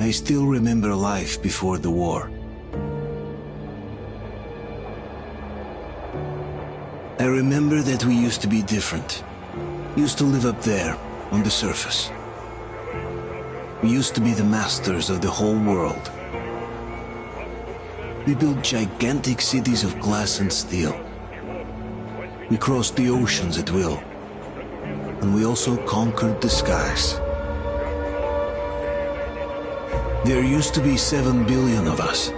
I still remember life before the war. I remember that we used to be different. Used to live up there, on the surface. We used to be the masters of the whole world. We built gigantic cities of glass and steel. We crossed the oceans at will. And we also conquered the skies. There used to be 7 billion of us.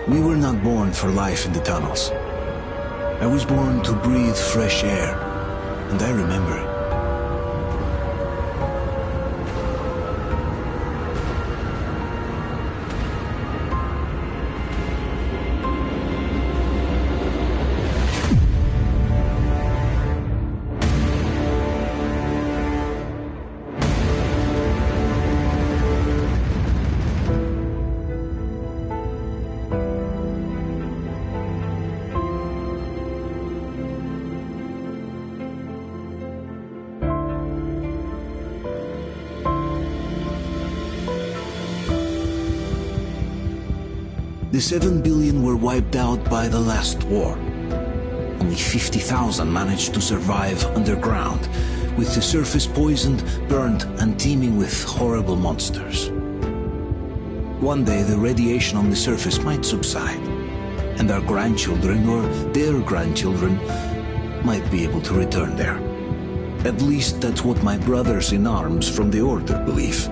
We were not born for life in the tunnels. I was born to breathe fresh air, and I remember it. The 7 billion were wiped out by the last war. Only 50,000 managed to survive underground, with the surface poisoned, burnt, and teeming with horrible monsters. One day the radiation on the surface might subside, and our grandchildren or their grandchildren might be able to return there. At least that's what my brothers in arms from the Order believe.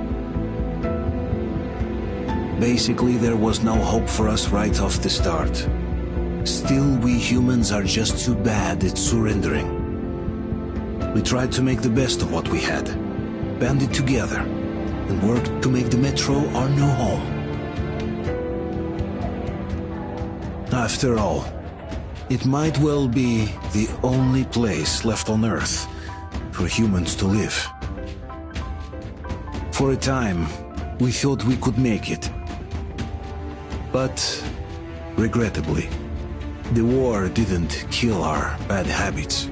Basically, there was no hope for us right off the start. Still, we humans are just too bad at surrendering. We tried to make the best of what we had, banded together, and worked to make the Metro our new home. After all, it might well be the only place left on Earth for humans to live. For a time, we thought we could make it. But, regrettably, the war didn't kill our bad habits.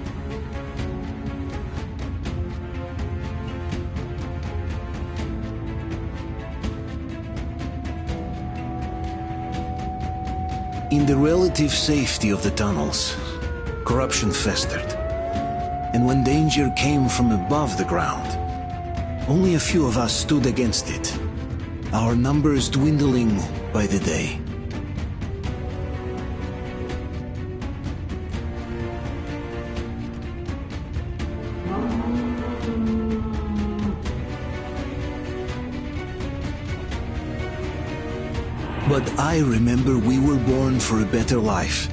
In the relative safety of the tunnels, corruption festered. And when danger came from above the ground, only a few of us stood against it, our numbers dwindling by the day. But I remember we were born for a better life,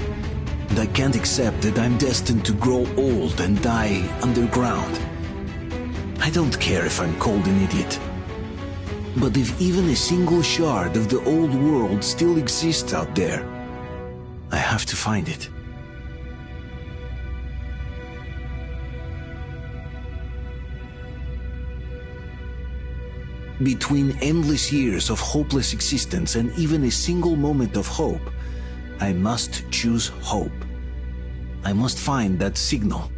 and I can't accept that I'm destined to grow old and die underground. I don't care if I'm called an idiot. But if even a single shard of the old world still exists out there, I have to find it. Between endless years of hopeless existence and even a single moment of hope, I must choose hope. I must find that signal.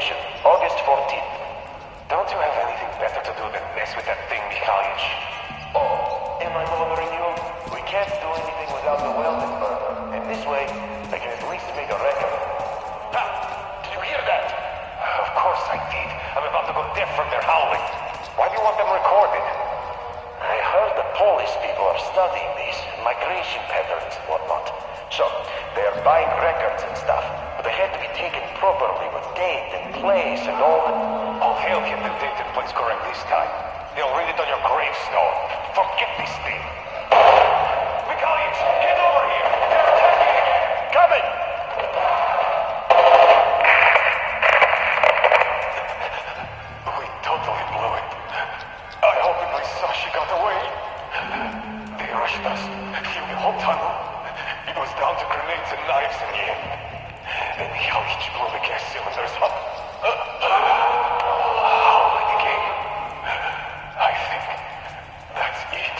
location, August 14th. Don't you have anything better to do than mess with that thing, Mikhailych? Oh, am I bothering you? We can't do anything without the welding burner, and this way, I can at least make a record. Ah, did you hear that? Of course I did. I'm about to go deaf from their howling. Why do you want them recorded? I heard the Polish people are studying these migration patterns and whatnot. So, they are buying records and stuff, but they had to be taken properly with date and place and all that. All hell get the date and place correct this time. They'll read it on your gravestone. Forget this thing. Mikhailych, get over here! They're attacking again! Coming! We totally blew it. I hope at least Sasha got away. They rushed us through the whole tunnel. It was down to grenades and knives in the end. And Mikhailych blew the gas cylinders up. Howling again. I think that's it.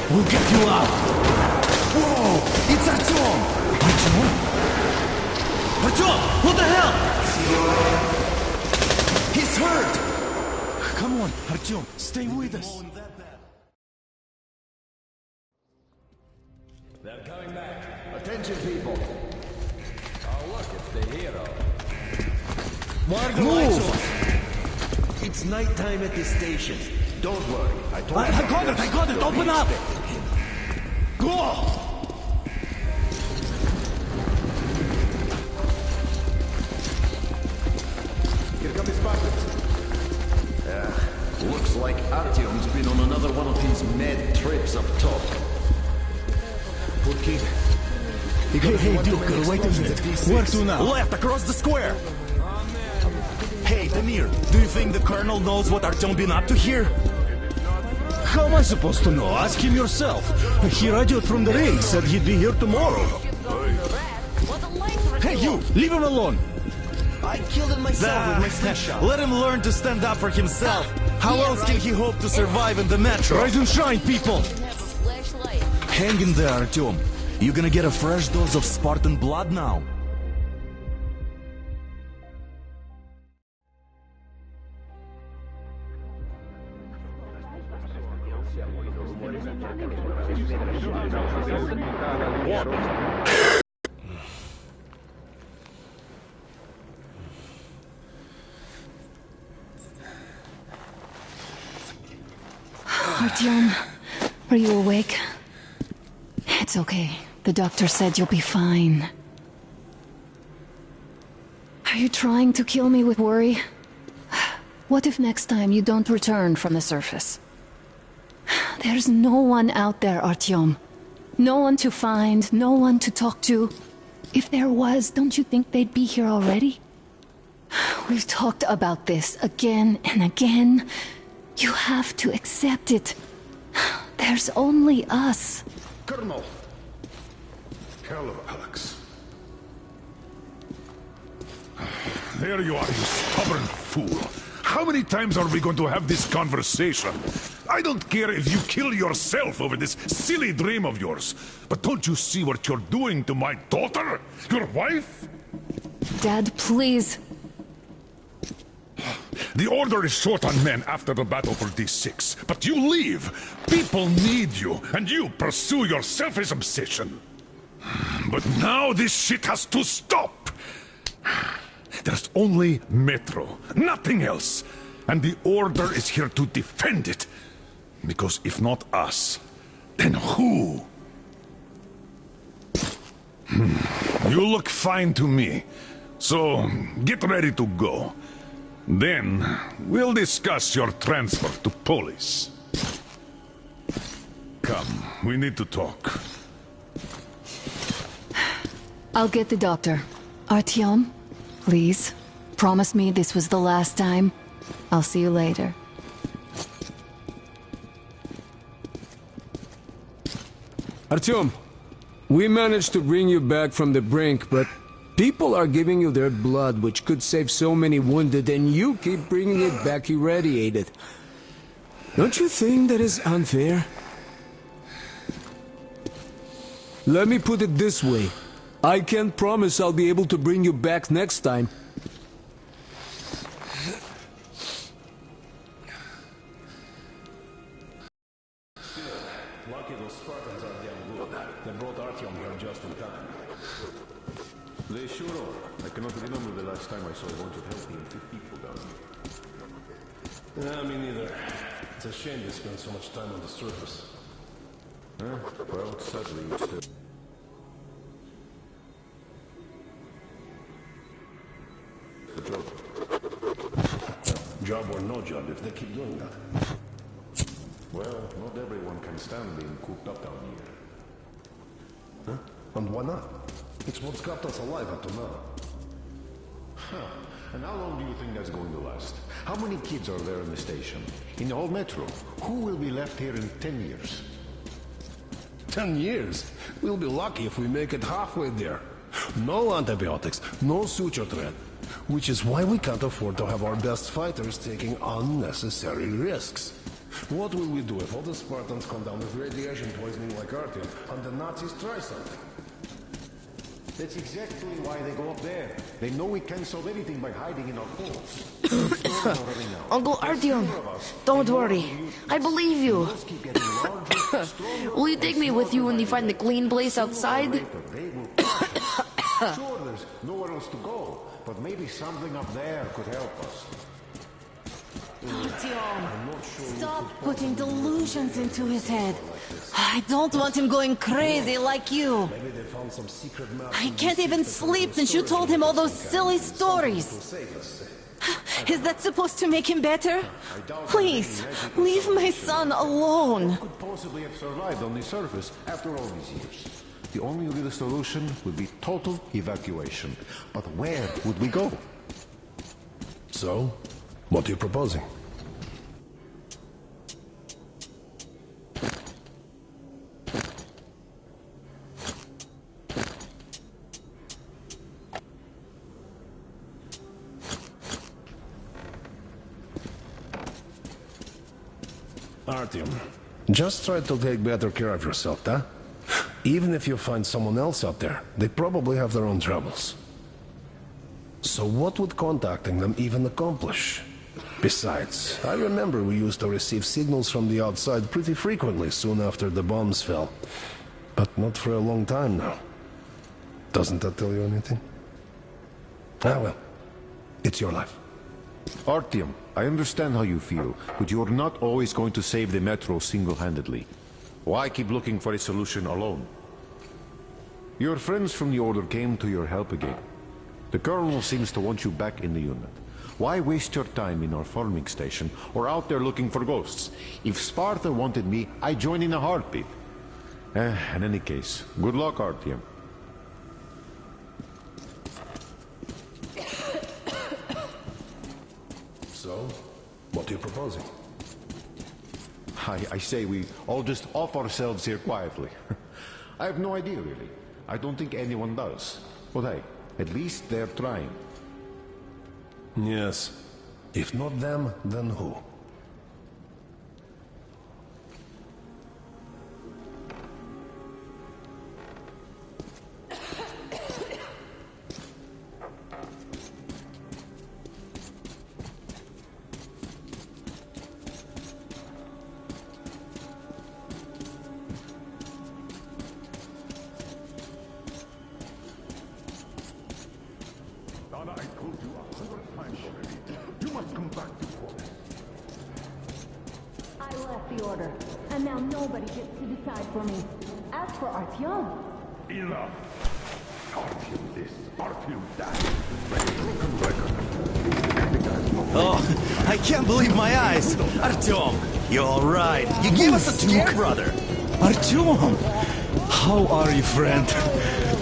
We'll get you out! Whoa! It's Artyom! Artyom? Artyom! What the hell? He's hurt! Come on, Artyom, stay with us. They're coming back. Attention, people. Oh, look, it's the hero. Why are the lights off? It's nighttime at the station. Don't worry. I got it! Open up! Go! Here come his buckets. Looks like Artyom's been on another one of his mad trips up top. Good kid. Hey, Duke, wait a minute. Where to now? Left, across the square! Hey, Tamir, do you think the Colonel knows what Artyom been up to here? How am I supposed to know? Ask him yourself. He radioed from the ring, said he'd be here tomorrow. Hey, you! Leave him alone! I killed it myself with my slingshot. Let him learn to stand up for himself. How else can he hope to survive in the metro? Rise and shine, people! Hang in there, Artyom. You gonna get a fresh dose of Spartan blood now? Artyom, are you awake? It's okay. The doctor said you'll be fine. Are you trying to kill me with worry? What if next time you don't return from the surface? There's no one out there, Artyom. No one to find, no one to talk to. If there was, don't you think they'd be here already? We've talked about this again and again. You have to accept it. There's only us. Colonel! Hello, Alex. There you are, you stubborn fool. How many times are we going to have this conversation? I don't care if you kill yourself over this silly dream of yours. But don't you see what you're doing to my daughter? Your wife? Dad, please. The Order is short on men after the battle for D6. But you leave. People need you, and you pursue your selfish obsession. But now this shit has to stop. There's only Metro, nothing else. And the Order is here to defend it. Because if not us, then who? You look fine to me. So, get ready to go. Then, we'll discuss your transfer to police. Come, we need to talk. I'll get the doctor. Artyom, please, promise me this was the last time. I'll see you later. Artyom, we managed to bring you back from the brink, but people are giving you their blood, which could save so many wounded, and you keep bringing it back irradiated. Don't you think that is unfair? Let me put it this way. I can't promise I'll be able to bring you back next time. Lucky those Spartans are damn good. They brought Artyom here just in time. They sure are. I cannot remember the last time I saw a bunch of healthy and fit people down here. Me neither. It's a shame they spend so much time on the surface. Well, sadly, it's still... the job. Job or no job if they keep doing that. Well, not everyone can stand being cooped up down here. Huh? And why not? It's what's kept us alive up to now. Huh. And how long do you think that's going to last? How many kids are there in the station? In the whole metro? Who will be left here in 10 years? 10 years? We'll be lucky if we make it halfway there. No antibiotics, no suture thread. Which is why we can't afford to have our best fighters taking unnecessary risks. What will we do if all the Spartans come down with radiation poisoning like Artyom, and the Nazis try something? That's exactly why they go up there. They know we can't solve anything by hiding in our holes. Uncle Artyom, don't worry. I believe you. Will you take me with you when you find the clean place outside? Sure, there's nowhere else to go, but maybe something up there could help us. Artyom, stop putting delusions into his head. I don't want him going crazy like you. Maybe they found some secret map. I can't even sleep since you told him all those silly stories. Is that supposed to make him better? Please, leave my son alone. Could possibly have survived on the surface after all these years. The only real solution would be total evacuation. But where would we go? So, what are you proposing? Artyom, just try to take better care of yourself, huh? Even if you find someone else out there, they probably have their own troubles. So what would contacting them even accomplish? Besides, I remember we used to receive signals from the outside pretty frequently soon after the bombs fell. But not for a long time now. Doesn't that tell you anything? Ah well, it's your life. Artyom, I understand how you feel, but you're not always going to save the Metro single-handedly. Why keep looking for a solution alone? Your friends from the Order came to your help again. The Colonel seems to want you back in the unit. Why waste your time in our farming station or out there looking for ghosts? If Sparta wanted me, I'd join in a heartbeat. In any case, good luck, Artyom. So, what are you proposing? I say we all just off ourselves here quietly. I have no idea, really. I don't think anyone does. But hey, at least they're trying. Yes. If not them, then who? The order, and now nobody gets to decide for me. As for Artyom... Enough! Artyom this, Artyom that. Broken record. Oh, I can't believe my eyes! Artyom, you're alright. You gave us a scare, brother. Artyom! How are you, friend?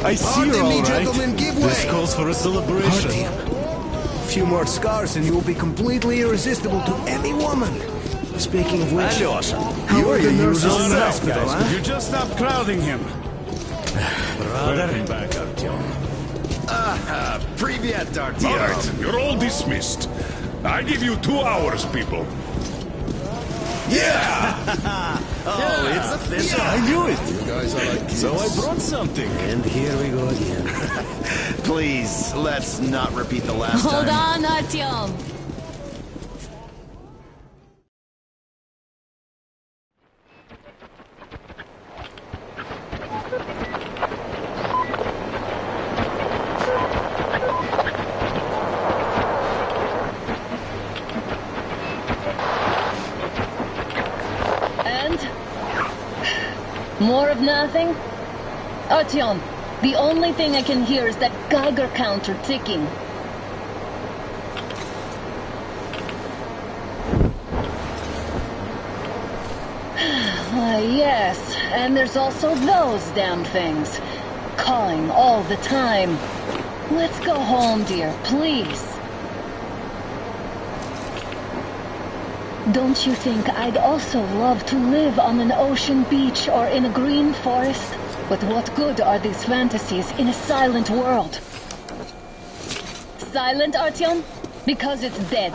I see you're alright. Gentlemen, give way! This calls for a celebration. Artyom, a few more scars and you will be completely irresistible to any woman. Speaking of which, Alyosha, how are the nurses in the Guys, hospital, could huh? you just stop crowding him? Brother. Welcome back, Artyom. Привет, Artyom. All right, you're all dismissed. I give you 2 hours, people. Yeah! Oh, it's official. I knew it. You guys are like kids. So I brought something. And here we go again. Please, let's not repeat the last Hold time. on, Artyom. More of nothing? Artyom, the only thing I can hear is that Geiger counter ticking. Why, yes, and there's also those damn things. Calling all the time. Let's go home, dear, please. Don't you think I'd also love to live on an ocean beach or in a green forest? But what good are these fantasies in a silent world? Silent, Artyom? Because it's dead.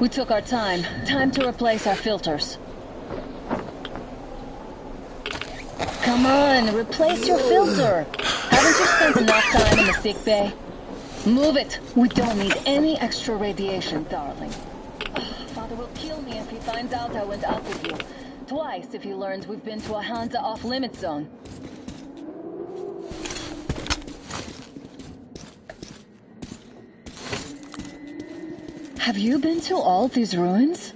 We took our time. Time to replace our filters. Come on, replace your filter. Haven't you spent enough time in the sick bay? Move it. We don't need any extra radiation, darling. Father will kill me if he finds out I went out with you. Twice if he learns we've been to a Hansa off-limit zone. Have you been to all these ruins?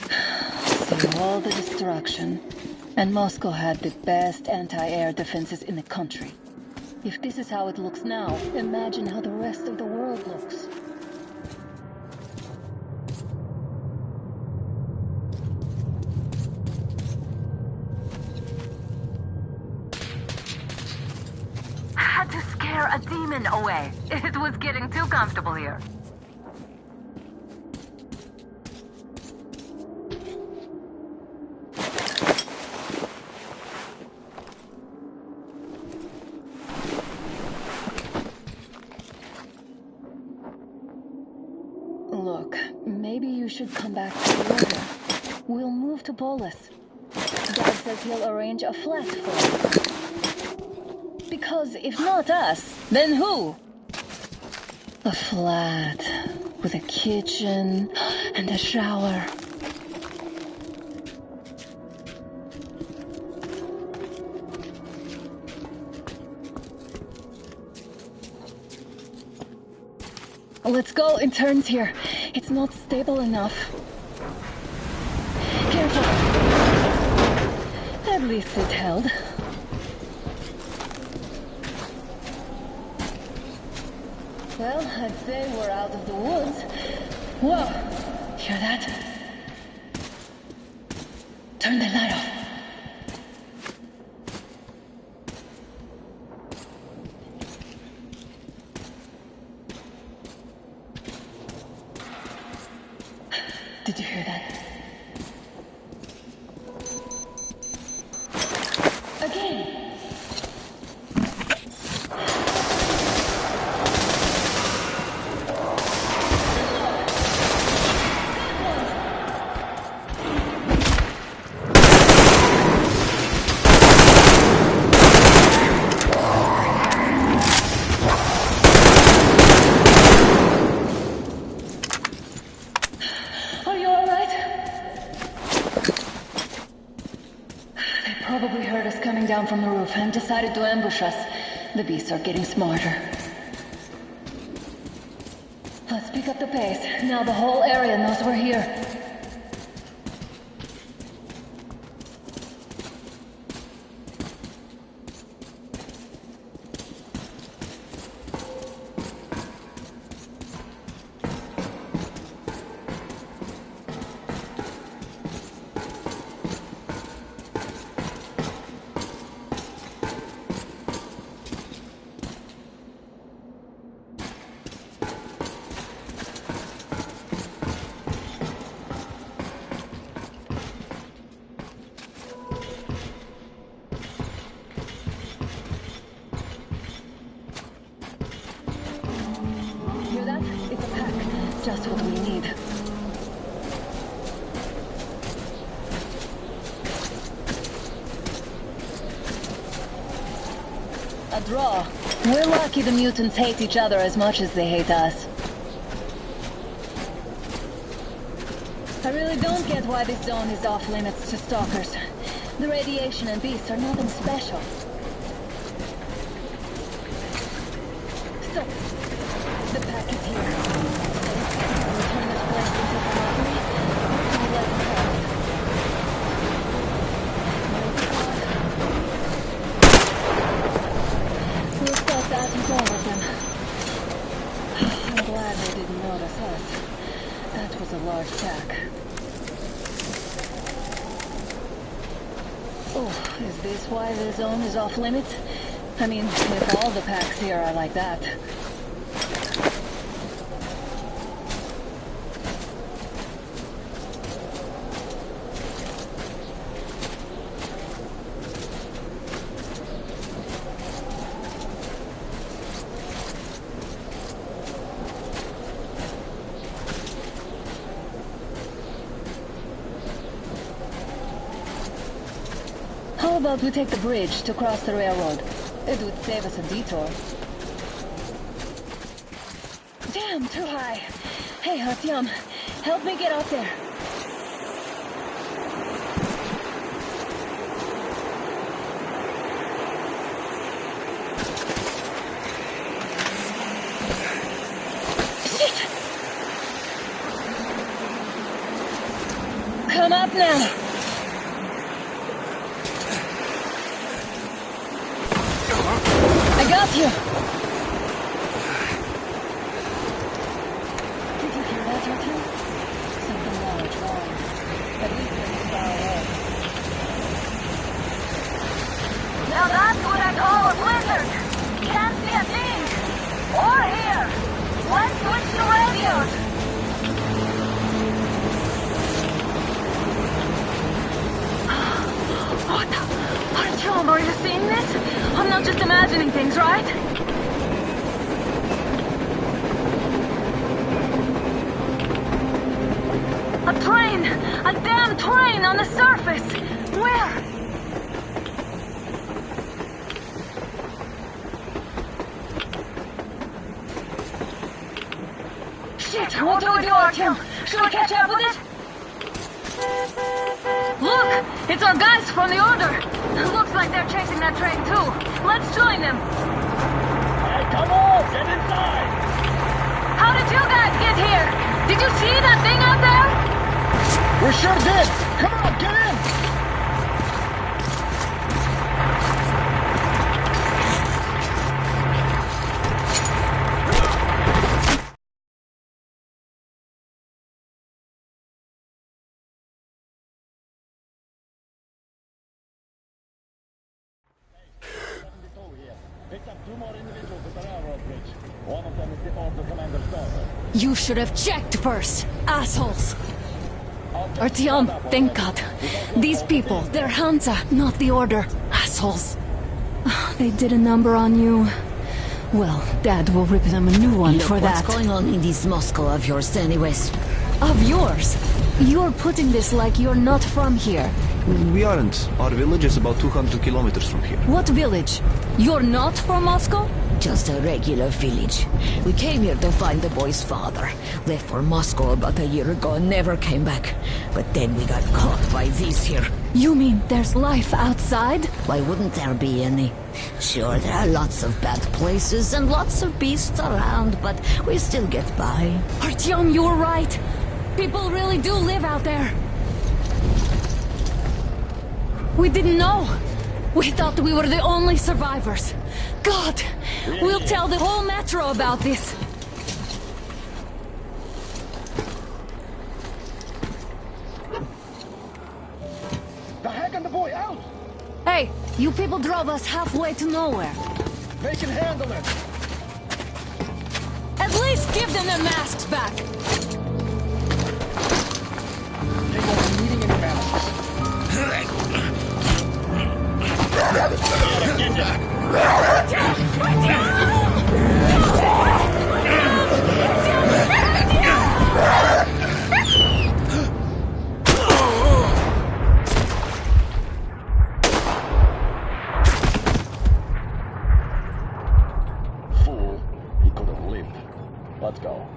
See all the destruction. And Moscow had the best anti-air defenses in the country. If this is how it looks now, imagine how the rest of the world looks. Had to scare a demon away. It was getting too comfortable here. should come back to the order, we'll move to Polis. Dad says he'll arrange a flat for us. Because if not us, then who? A flat with a kitchen and a shower. Let's go in turns here. It's not stable enough. Careful. At least it held. Well, I'd say we're out of the woods. Whoa! Hear that? Turn the light off. Did you hear that? Again! Probably heard us coming down from the roof and decided to ambush us. The beasts are getting smarter. Let's pick up the pace. Now the whole area knows we're here. Just what we need. A draw. We're lucky the mutants hate each other as much as they hate us. I really don't get why this zone is off limits to stalkers. The radiation and beasts are nothing special. Stop. The pack is here. I'm glad they didn't notice us. That was a large pack. Oh, is this why the zone is off limits? I mean, if all the packs here are like that. How about we take the bridge to cross the railroad? It would save us a detour. Damn, too high. Hey, Artyom, help me get out there. Shit! Come up now. I got you! Did you hear that, Artyom? Something large, wrong. At least it's far away. Now that's what I call a blizzard! Can't see a thing! Or hear! Let's switch to radios! What the? Artyom, are you seeing this? I'm not just imagining things, right? train! A damn train on the surface! Where? Shit! What do we do, Artyom? Should we catch up with it? Look! It's our guys from the Order! Looks like they're chasing that train too. Let's join them! Hey, come on! Get inside! How did you guys get here? Did you see that thing out there? We sure did! Come on, get in! You should have checked first, assholes! Artyom, thank God. These people, they're Hansa, not the Order. Assholes. They did a number on you. Well, Dad will rip them a new one for that. What's going on in this Moscow of yours anyways? Of yours? You're putting this like you're not from here. We aren't. Our village is about 200 kilometers from here. What village? You're not from Moscow? Just a regular village. We came here to find the boy's father. Left for Moscow about a year ago and never came back. But then we got caught by these here. You mean there's life outside? Why wouldn't there be any? Sure, there are lots of bad places and lots of beasts around, but we still get by. Artyom, you were right. People really do live out there. We didn't know. We thought we were the only survivors. God, we'll tell the whole metro about this. The heck and the boy out! Hey, you people drove us halfway to nowhere. They can handle it! At least give them their masks back. They won't be needing any masks. Fool, he could have lived. Let's go.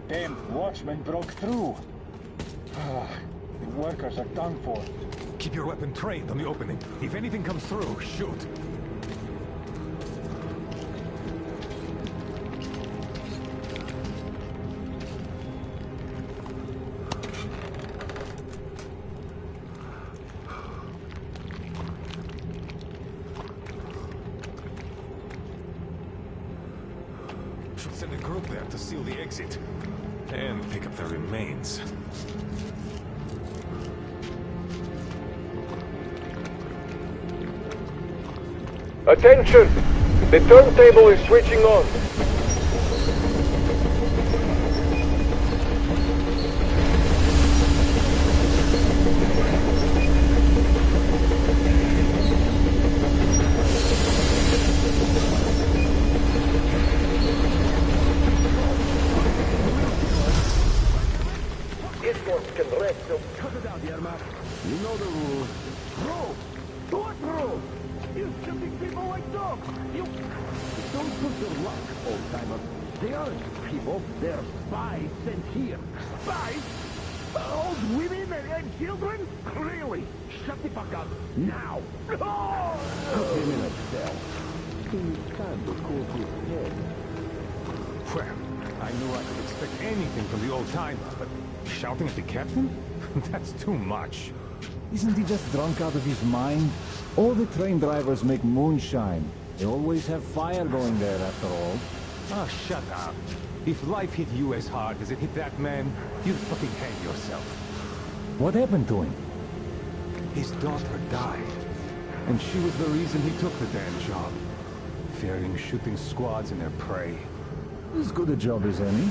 Damn watchman broke through. The workers are done for. Keep your weapon trained on the opening. If anything comes through, shoot. Should send a group there to seal the exit. And pick up the remains. Attention! The turntable is switching on. Escorts can rest. Cut it out, Yermak. You know the rules. Bro! What bro? You're shooting people like dogs! You... Don't put your luck, old-timer. They aren't people, they're spies sent here. Spies? Old women and children? Really? Shut the fuck up, now! Put him in a cell. Seems kind of cool to his head. Well, I knew I could expect anything from the old-timer, but shouting at the captain? That's too much. Isn't he just drunk out of his mind? All the train drivers make moonshine. They always have fire going there, after all. Ah, shut up. If life hit you as hard as it hit that man, you'd fucking hang yourself. What happened to him? His daughter died. And she was the reason he took the damn job. Fearing shooting squads in their prey. As good a job as any.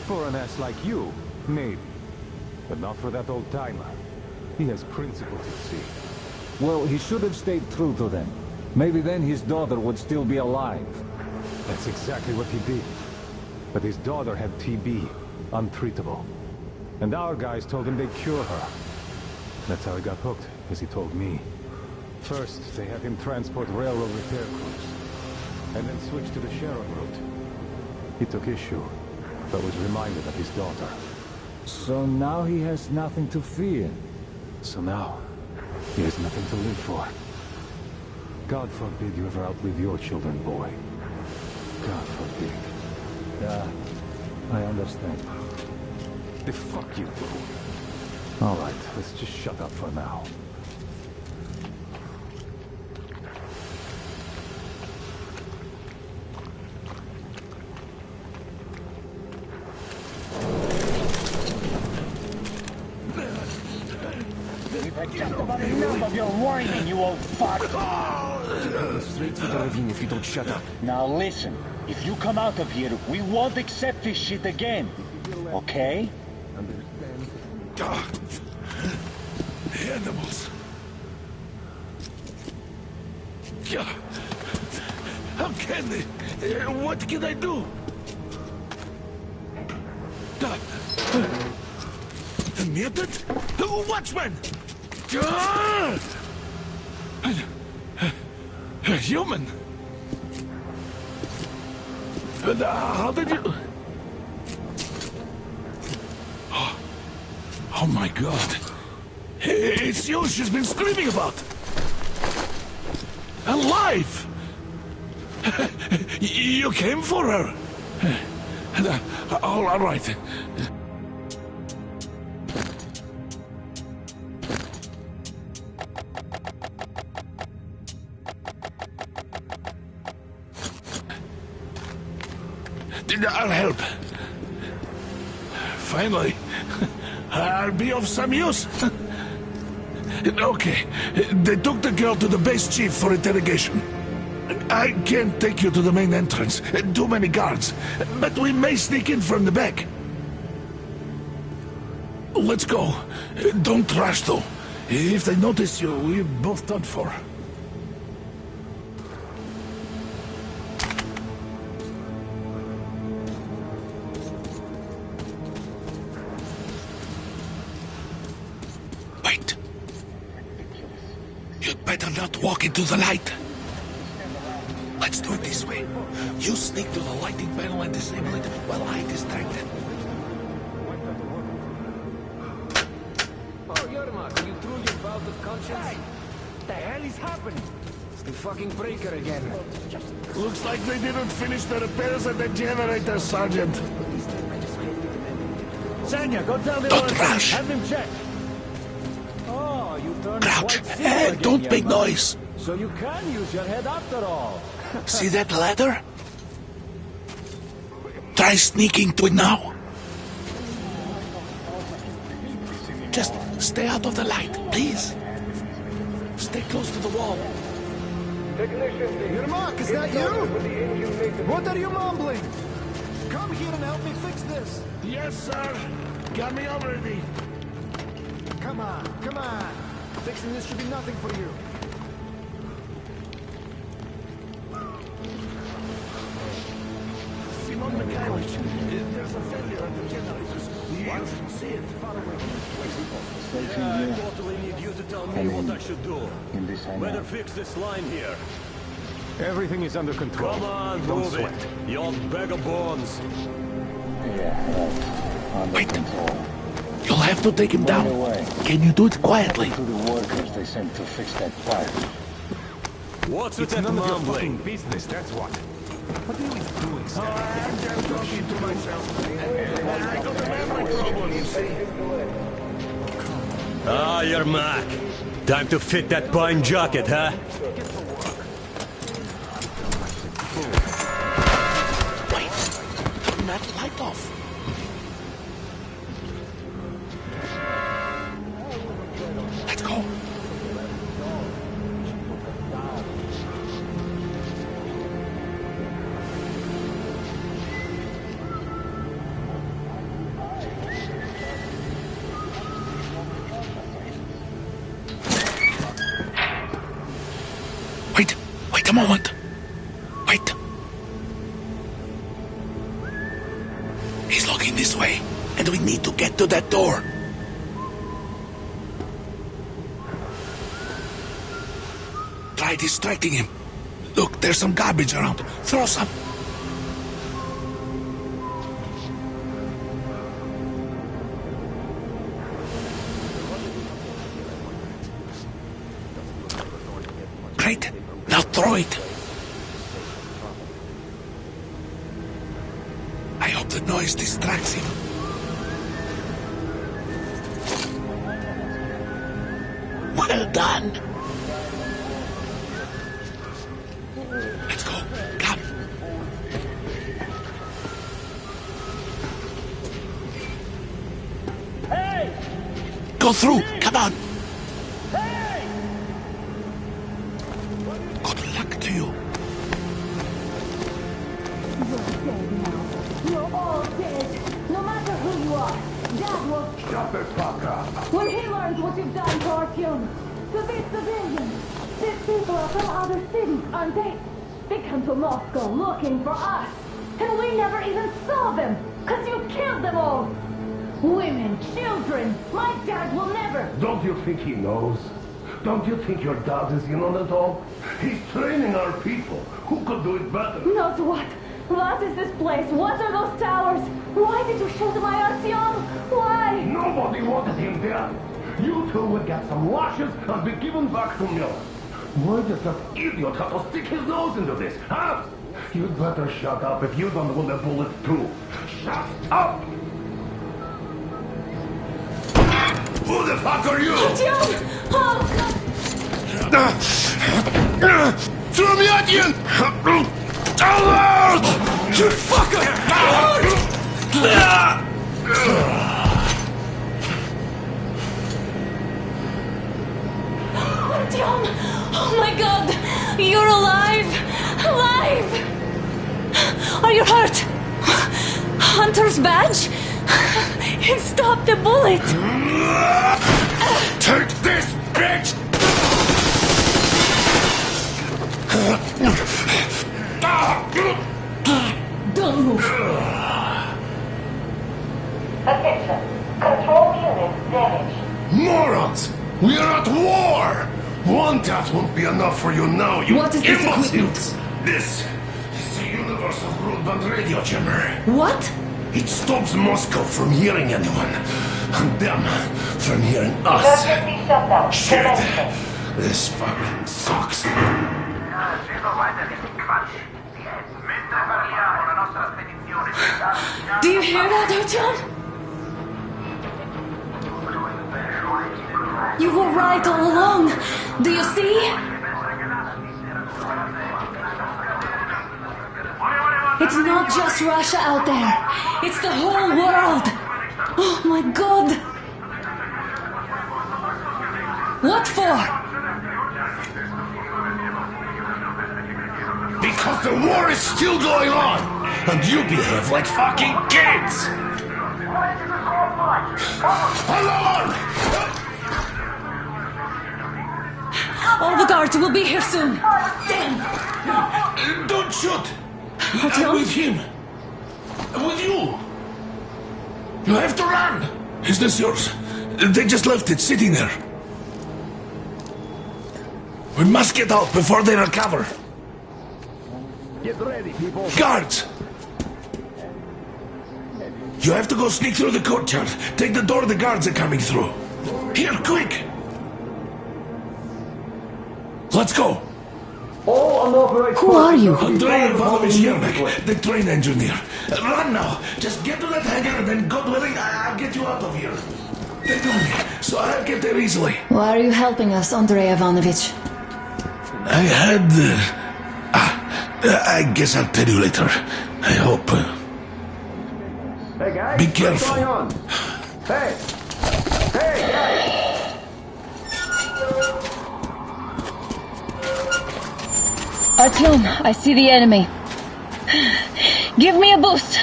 For an ass like you, maybe. But not for that old-timer. He has principles, you see. Well, he should have stayed true to them. Maybe then his daughter would still be alive. That's exactly what he did. But his daughter had TB, untreatable. And our guys told him they'd cure her. That's how he got hooked, as he told me. First, they had him transport railroad repair crews. And then switch to the Sharon route. He took issue, but was reminded of his daughter. So now he has nothing to fear. So now, he has nothing to live for. God forbid you ever outlive your children, boy. God forbid. Yeah, I understand. The fuck you do. All right, let's just shut up for now. Just about enough of your whining, you old fuck! Straight to the ravine if you don't shut up. Now listen, if you come out of here, we won't accept this shit again. Okay? Animals. How can they? What can I do? A mutant? Watchman! A human? How did you... Oh my God. It's you she's been screaming about. Alive! You came for her. All right. I'll help. Finally, I'll be of some use. Okay, they took the girl to the base chief for interrogation. I can't take you to the main entrance. Too many guards. But we may sneak in from the back. Let's go. Don't rush, though. If they notice you, we're both done for. Wait. You'd better not walk into the light. Let's do it this way. You sneak to the lighting panel and disable it while I distract them. out of conscience? Hey! The hell is happening? It's the fucking breaker again. Looks like they didn't finish the repairs at the generator, Sergeant. Sanya, go tell the owner. Have him check. Oh, you turned Crouch. quite Hey, again, don't young make man. noise. So you can use your head after all. See that ladder? Try sneaking to it now. Just stay out of the light, please. Stay close to the wall. Yermak, is that you? What are you mumbling? Come here and help me fix this. Yes, sir. Got me already. Come on, come on. Fixing this should be nothing for you. Simon Mikhailовich, there's a failure at the generators. You should see it far away. Station I totally need you to tell me what I should do. Better fix this line here. Everything is under control. Come on, Don't move sweat. it. You old bag of bones. Wait. You'll have to take him down. Can you do it quietly? To the workers, they sent to fix that pipe. What's with It's that none of your fucking mumbling? business, that's what. What are you doing, Oh, I'm just talking to myself. I got a memory problem, you see. Ah, you're Mac. Time to fit that pine jacket, huh? Wait. Turn that light off. Let's go. Wait a moment. Wait. He's looking this way, and we need to get to that door. Try distracting him. Look, there's some garbage around. Throw some. Great. Now throw it. I hope the noise distracts him. Well done. Let's go. Come. Hey! Go through. Come on. Hey! Good luck to you. You're all dead. No matter who you are. Dad will... Shut the fuck up. When he learns what you've done to our children, to these civilians, these people are from other cities, aren't they? They come to Moscow looking for us, and we never even saw them, because you killed them all. Women, children, my dad will never... Don't you think he knows? Don't you think your dad is in on it all? He's training our people. Who could do it better? Knows what? What is this place? What are those towers? Why did you shoot my Artyom? Why? Nobody wanted him dead. You two would get some lashes and be given back to Miller. Why does that idiot have to stick his nose into this, huh? You'd better shut up if you don't want a bullet too. Shut up! Who the fuck are you? Artyom! Oh! Трумятин! Alert! You fucker! Artyom! Oh my god! You're alive! Alive! Are you hurt? Hunter's badge? It stopped the bullet! Take this, bitch! Don't move! Attention! Control unit damaged. Morons! We are at war! One death won't be enough for you now, you What is this imbeciles! equipment? This is a universal broadband radio jammer. What? It stops Moscow from hearing anyone, and them from hearing us. Emergency shutdown. Shit! Commencing. This fucking sucks. Do you hear that, Artyom? You were right all along. Do you see? It's not just Russia out there. It's the whole world. Oh my God. What for? Because the war is still going on, and you behave like fucking kids! Alone! All the guards will be here soon. Damn! Don't shoot! Artyom? I'm with him. I'm with you. You have to run. Is this yours? They just left it sitting there. We must get out before they recover. Get ready, people. Guards! You have to go sneak through the courtyard. Take the door the guards are coming through. Here, quick! Let's go! Who are you? Andrei Ivanovich Yermak, the train engineer. Run now! Just get to that hangar and then God willing, I'll get you out of here. They know me, so I'll get there easily. Why are you helping us, Andrei Ivanovich? I had... I guess I'll tell you later. I hope. Hey guys, Be careful. what's going on? Hey! Hey guys! Artyom, I see the enemy. Give me a boost.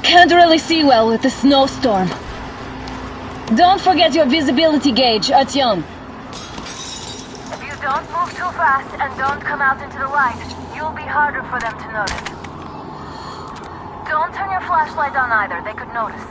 Can't really see well with the snowstorm. Don't forget your visibility gauge, Artyom. If you don't move too fast and don't come out into the light, you'll be harder for them to notice. Don't turn your flashlight on either, they could notice.